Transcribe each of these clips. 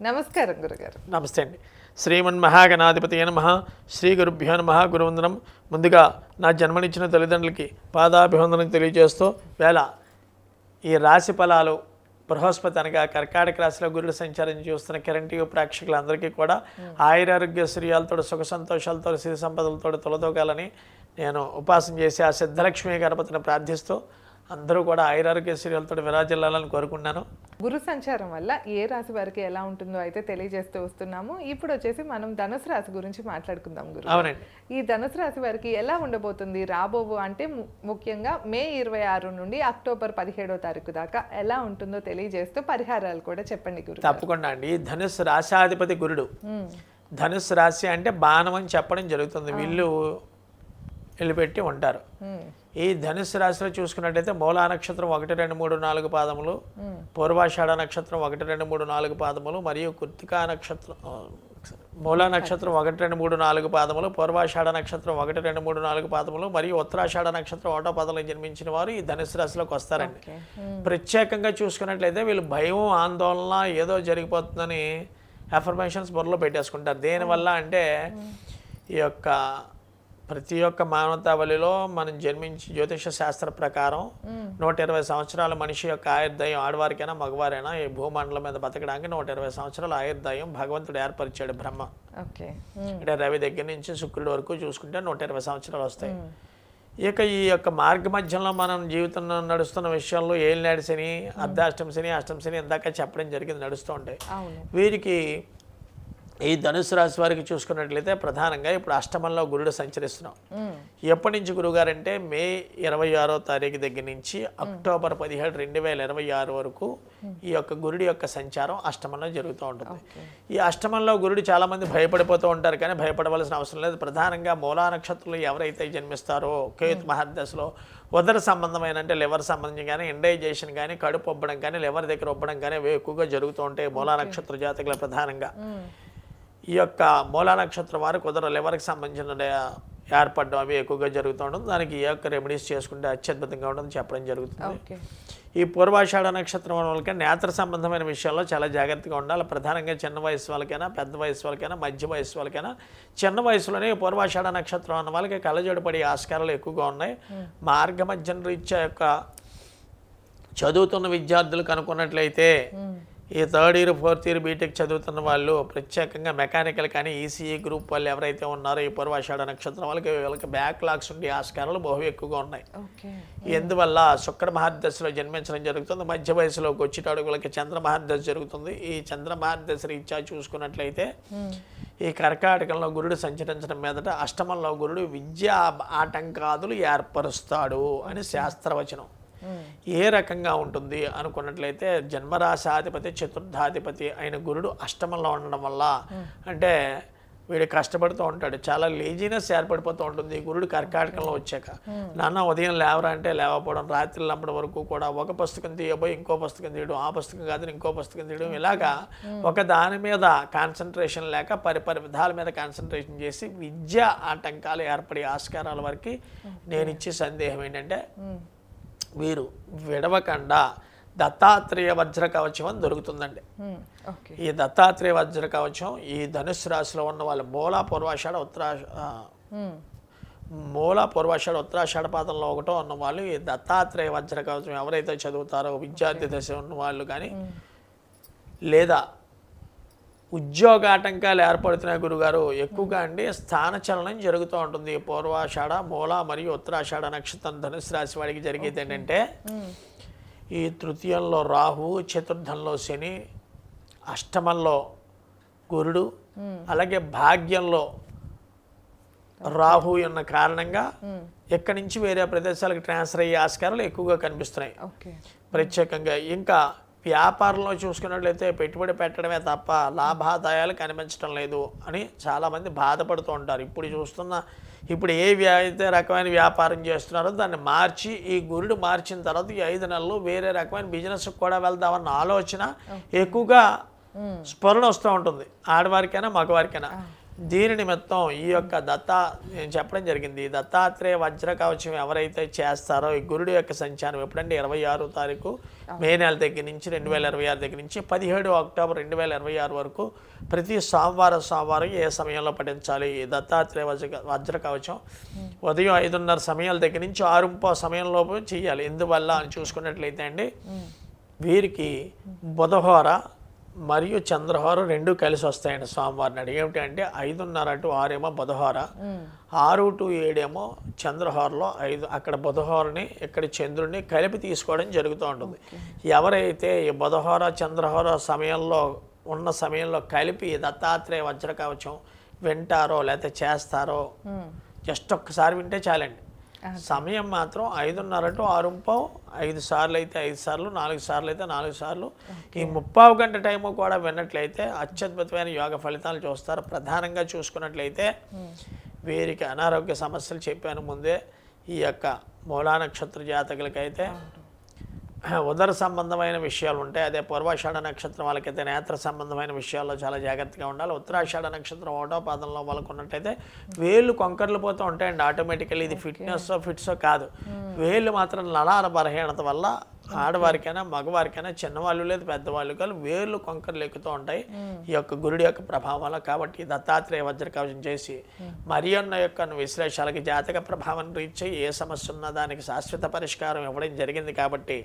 నమస్కారం గురుగారు. నమస్తే అండి. శ్రీమన్మహాగణాధిపతయ నమః. శ్రీ గురుభ్యో నమః. గురువందనం. ముందుగా నా జన్మనిచ్చిన తల్లిదండ్రులకి పాదాభివందనం తెలియజేస్తూ వేళ ఈ రాశి ఫలాలు బృహస్పతి అనగా కర్కాటక రాశిలో గురుడు సంచారం చూస్తున్న కిరణ్ టీవీ ప్రేక్షకులందరికీ కూడా ఆయురారోగ్య శ్రీయాలతో సుఖ సంతోషాలతో సిరి సంపదలతో తొలతోగాలని నేను ఉపాసన చేసి ఆ సిద్ధలక్ష్మి గణపతిని ప్రార్థిస్తూ అందరూ కూడా ఆయురారోగ్య శ్రీయాలతో విరాజిల్లాలని కోరుకున్నాను. గురు సంచారం వల్ల ఏ రాశి వారికి ఎలా ఉంటుందో అయితే తెలియజేస్తూ వస్తున్నాము. ఇప్పుడు వచ్చేసి మనం ధనుసు రాశి గురించి మాట్లాడుకుందాం గురు. అవునండి. ఈ ధనుసు రాశి వారికి ఎలా ఉండబోతుంది రాబోవు అంటే ముఖ్యంగా మే 26 నుండి అక్టోబర్ 17వ తారీఖు దాకా ఎలా ఉంటుందో తెలియజేస్తూ పరిహారాలు కూడా చెప్పండి గురు. తప్పకుండా అండి. ధనుసు రాశాధిపతి గురుడు. ధనుసు రాశి అంటే బాణం అని చెప్పడం జరుగుతుంది. వీళ్ళు వెళ్ళిపెట్టి ఉంటారు. ఈ ధనుసు రాశిలో చూసుకున్నట్టయితే మూలా నక్షత్రం 1, 2, 3, 4 పాదములు, పూర్వాషాఢ నక్షత్రం 1, 2, 3, 4 పాదములు మరియు కృత్తికా నక్షత్రం మూలా నక్షత్రం 1, 2, 3, 4 పాదములు, పూర్వాషాఢ నక్షత్రం 1, 2, 3, 4 పాదములు మరియు ఉత్తరాషాఢ నక్షత్రం 1వ పాదంలో జన్మించిన వారు ఈ ధనుసు రాశిలోకి వస్తారండి. ప్రత్యేకంగా చూసుకున్నట్లయితే వీళ్ళు భయం, ఆందోళన ఏదో జరిగిపోతుందని అఫర్మేషన్స్ బుర్రలో పెట్టేసుకుంటారు. దేనివల్ల అంటే ఈ యొక్క ప్రతి ఒక్క మానవతావళిలో మనం జన్మించి జ్యోతిష శాస్త్ర ప్రకారం 120 సంవత్సరాల మనిషి యొక్క ఆయుర్దాయం ఆడవారికైనా మగవారైనా ఈ భూమండలం మీద బతకడానికి 120 సంవత్సరాల ఆయుర్దాయం భగవంతుడు ఏర్పరిచాడు బ్రహ్మ. అంటే రవి దగ్గర నుంచి శుక్రుడి వరకు చూసుకుంటే 120 సంవత్సరాలు వస్తాయి. ఇక ఈ యొక్క మార్గ మధ్యంలో మనం జీవితం నడుస్తున్న విషయంలో ఏలినాడు శని, అర్ధాష్టమ శని, అష్టమ శని ఇందాక చెప్పడం జరిగింది నడుస్తూ ఉంటాయి. వీరికి ఈ ధనుసు రాశి వారికి చూసుకున్నట్లయితే ప్రధానంగా ఇప్పుడు అష్టమంలో గురుడు సంచరిస్తున్నాం. ఎప్పటి నుంచి గురుగారు అంటే మే 26వ తారీఖు దగ్గర నుంచి అక్టోబర్ 17, 2026 వరకు ఈ యొక్క గురుడి యొక్క సంచారం అష్టమంలో జరుగుతూ ఉంటుంది. ఈ అష్టమంలో గురుడు చాలామంది భయపడిపోతూ ఉంటారు, కానీ భయపడవలసిన అవసరం లేదు. ప్రధానంగా మూలా నక్షత్రంలో ఎవరైతే జన్మిస్తారో కేతు మహర్దశలో ఉదర సంబంధమైన అంటే లివర్ సంబంధం కానీ, ఇండైజేషన్ కానీ, కడుపు ఒబ్బడం కానీ, లివర్ దగ్గర ఒబ్బడం కానీ అవి ఎక్కువగా జరుగుతూ ఉంటాయి మూలా నక్షత్ర జాతకులు. ప్రధానంగా ఈ యొక్క మూలా నక్షత్రం వారికి ఉదర లివర్కి సంబంధించిన ఏర్పడడం అవి ఎక్కువగా జరుగుతూ ఉంటుంది. దానికి ఈ యొక్క రెమెడీస్ చేసుకుంటే అత్యద్భుతంగా ఉంటుంది చెప్పడం జరుగుతుంది. ఈ పూర్వాషాఢ నక్షత్రం వాళ్ళకి నేత్ర సంబంధమైన విషయాల్లో చాలా జాగ్రత్తగా ఉండాలి. ప్రధానంగా చిన్న వయసు వాళ్ళకైనా, పెద్ద వయసు వాళ్ళకైనా, మధ్య వయసు వాళ్ళకైనా, చిన్న వయసులోనే పూర్వాషాఢ నక్షత్రం అన్న వాళ్ళకి కళ్ళజోడు పడే ఆస్కారాలు ఎక్కువగా ఉన్నాయి. మార్గ మధ్యం రీత్యా యొక్క చదువుతున్న విద్యార్థులకు అనుకున్నట్లయితే ఈ 3rd year 4th year BTech చదువుతున్న వాళ్ళు ప్రత్యేకంగా మెకానికల్ కానీ ఈసీఈ గ్రూప్ వాళ్ళు ఎవరైతే ఉన్నారో ఈ పూర్వాషాఢ నక్షత్రం వాళ్ళకి బ్యాక్లాగ్స్ ఉండే ఆస్కారాలు బహు ఎక్కువగా ఉన్నాయి. ఎందువల్ల శుక్ర మహర్దశలో జన్మించడం జరుగుతుంది. మధ్య వయసులోకి వచ్చేటప్పుడు వీళ్ళకి చంద్ర మహర్దశ జరుగుతుంది. ఈ చంద్ర మహర్దశ రీత్యా చూసుకున్నట్లయితే ఈ కర్కాటకంలో గురుడు సంచరించడం మీదట అష్టమంలో గురుడు విద్యా ఆటంకాదులు ఏర్పరుస్తాడు అని శాస్త్రవచనం. ఏ రకంగా ఉంటుంది అనుకున్నట్లయితే జన్మరాశాధిపతి చతుర్థాధిపతి అయిన గురుడు అష్టమంలో ఉండడం వల్ల అంటే వీడు కష్టపడుతూ ఉంటాడు, చాలా లేజీనెస్ ఏర్పడిపోతూ ఉంటుంది. గురుడు కర్కాటకంలో వచ్చాక నాన్న ఉదయం లేవరా అంటే లేవకపోవడం, రాత్రి లంపటి వరకు కూడా ఒక పుస్తకం తీయబోయి ఇంకో పుస్తకం తీయడం, ఆ పుస్తకం కాదు ఇంకో పుస్తకం తీయడం, ఇలాగా ఒక దాని మీద కాన్సన్ట్రేషన్ లేక పరిపరి విధాల మీద కాన్సన్ట్రేషన్ చేసి విద్యా ఆటంకాలు ఏర్పడే ఆస్కారాల వరకు నేను ఇచ్చే సందేహం ఏంటంటే వీరు విడవకుండా దత్తాత్రేయ వజ్ర కవచం అని దొరుకుతుందండి. ఈ దత్తాత్రేయ వజ్ర కవచం ఈ ధనుస్సు రాశిలో ఉన్న వాళ్ళు మూలా పూర్వాషాఢ ఉత్తరాషాఢ పాదంలో ఒకటో ఉన్న వాళ్ళు ఈ దత్తాత్రేయ వజ్ర కవచం ఎవరైతే చదువుతారో విద్యార్థి దశ ఉన్న వాళ్ళు కానీ, లేదా ఉద్యోగ ఆటంకాలు ఏర్పడుతున్నాయి గురుగారు ఎక్కువగా అండి స్థానచలనం జరుగుతూ ఉంటుంది. పూర్వాషాఢ, మూల మరియు ఉత్తరాషాఢ నక్షత్రం ధనుసు రాశి వాడికి జరిగేది ఏంటంటే ఈ తృతీయంలో రాహువు, చతుర్థంలో శని, అష్టమంలో గురుడు, అలాగే భాగ్యంలో రాహు ఉన్న కారణంగా ఎక్కడి నుంచి వేరే ప్రదేశాలకు ట్రాన్స్ఫర్ అయ్యే ఆస్కారాలు ఎక్కువగా కనిపిస్తున్నాయి. ప్రత్యేకంగా ఇంకా వ్యాపారంలో చూసుకున్నట్లయితే పెట్టుబడి పెట్టడమే తప్ప లాభాదాయాలు కనిపించడం లేదు అని చాలామంది బాధపడుతూ ఉంటారు. ఇప్పుడు ఏ అయితే రకమైన వ్యాపారం చేస్తున్నారో దాన్ని మార్చి ఈ గురుడు మార్చిన తర్వాత ఈ 5 నెలలు వేరే రకమైన బిజినెస్కి కూడా వెళ్దామన్న ఆలోచన ఎక్కువగా స్ఫురణ వస్తూ ఉంటుంది ఆడవారికైనా మగవారికైనా. దీని నిమిత్తం ఈ యొక్క నేను చెప్పడం జరిగింది, దత్తాత్రేయ వజ్ర కవచం ఎవరైతే చేస్తారో ఈ గురుడు యొక్క సంచారం ఎప్పుడంటే 26వ తారీఖు మే నెల దగ్గర నుంచి 2026 దగ్గర నుంచి 17 అక్టోబర్ 2026 వరకు ప్రతి సోమవారం ఏ సమయంలో పఠించాలి ఈ దత్తాత్రేయ వజ్ర కవచం? ఉదయం 5:30 సమయాల దగ్గర నుంచి 6:30 సమయంలోపు చేయాలి. ఎందువల్ల అని చూసుకున్నట్లయితే అండి, వీరికి బుధహోర మరియు చంద్రహోర రెండు కలిసి వస్తాయండి సోమవారం నాడు. ఏమిటి అంటే 5:30 to 6 ఏమో బుధహోర, 6 to 7 ఏమో చంద్రహోరలో 5 అక్కడ బుధహోరని ఇక్కడ చంద్రుడిని కలిపి తీసుకోవడం జరుగుతూ ఉంటుంది. ఎవరైతే ఈ బుధహోర చంద్రహోర సమయంలో ఉన్న సమయంలో కలిపి దత్తాత్రేయ వజ్ర కవచం వింటారో లేకపోతే చేస్తారో జస్ట్ ఒక్కసారి వింటే చాలండి. సమయం మాత్రం 5:30 to 6:30, 5 సార్లు అయితే 5 సార్లు, 4 సార్లు అయితే 4 సార్లు. ఈ 30 గంట టైము కూడా విన్నట్లయితే అత్యద్భుతమైన యోగ ఫలితాలు చూస్తారు. ప్రధానంగా చూసుకున్నట్లయితే వీరికి అనారోగ్య సమస్యలు చెప్పాను ముందే. ఈ యొక్క మూలా నక్షత్ర జాతకులకైతే ఉదర సంబంధమైన విషయాలు ఉంటాయి. అదే పూర్వాషాఢ నక్షత్రం వాళ్ళకైతే నేత్ర సంబంధమైన విషయాల్లో చాలా జాగ్రత్తగా ఉండాలి. ఉత్తరాషాఢ నక్షత్రం 1వ పాదంలో వాళ్ళకు ఉన్నట్టయితే వేళ్ళు కొంకర్లు పోతూ ఉంటాయండి ఆటోమేటికల్లీ. ఇది ఫిట్సో కాదు, వేళ్ళు మాత్రం నరాల బలహీనత వల్ల ఆడవారికైనా మగవారికైనా చిన్నవాళ్ళు లేదు పెద్దవాళ్ళు కాదు వేళ్ళు కొంకర్లు ఎక్కుతూ ఉంటాయి ఈ యొక్క గురుడి యొక్క ప్రభావం వల్ల. కాబట్టి దత్తాత్రేయ వజ్ర కవచం చేసి మరియన్న యొక్క విశ్లేషాలకి జాతక ప్రభావం రీచ్ ఏ సమస్య ఉన్నా దానికి శాశ్వత పరిష్కారం ఇవ్వడం జరిగింది. కాబట్టి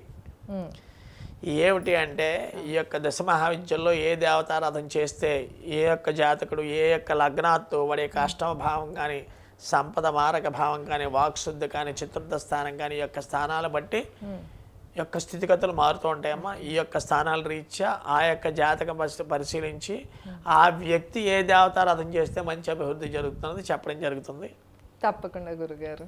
ఏమిటి అంటే ఈ యొక్క దశ మహావిద్యల్లో ఏ దేవతారాధన చేస్తే ఏ యొక్క జాతకుడు ఏ యొక్క లగ్నాత్తు వాడి యొక్క అష్టమ భావం కానీ సంపద మారక భావం కానీ వాక్శుద్ధి కానీ చతుర్థ స్థానం కానీ ఈ యొక్క స్థానాలు బట్టి యొక్క స్థితిగతులు మారుతూ ఉంటాయమ్మా. ఈ యొక్క స్థానాల రీత్యా ఆ యొక్క జాతకం పరిశీలించి ఆ వ్యక్తి ఏ దేవతారాధన చేస్తే మంచి అభివృద్ధి జరుగుతున్నది చెప్పడం జరుగుతుంది. తప్పకుండా గురుగారు.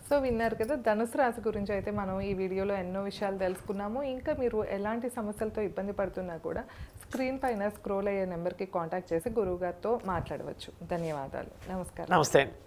సో విన్నారు కదా, ధనుసు రాశి గురించి అయితే మనం ఈ వీడియోలో ఎన్నో విషయాలు తెలుసుకున్నాము. ఇంకా మీరు ఎలాంటి సమస్యలతో ఇబ్బంది పడుతున్నా కూడా స్క్రీన్ పైన స్క్రోల్ అయ్యే నెంబర్కి కాంటాక్ట్ చేసి గురువుగారితో మాట్లాడవచ్చు. ధన్యవాదాలు. నమస్కారం. నమస్తే అండి.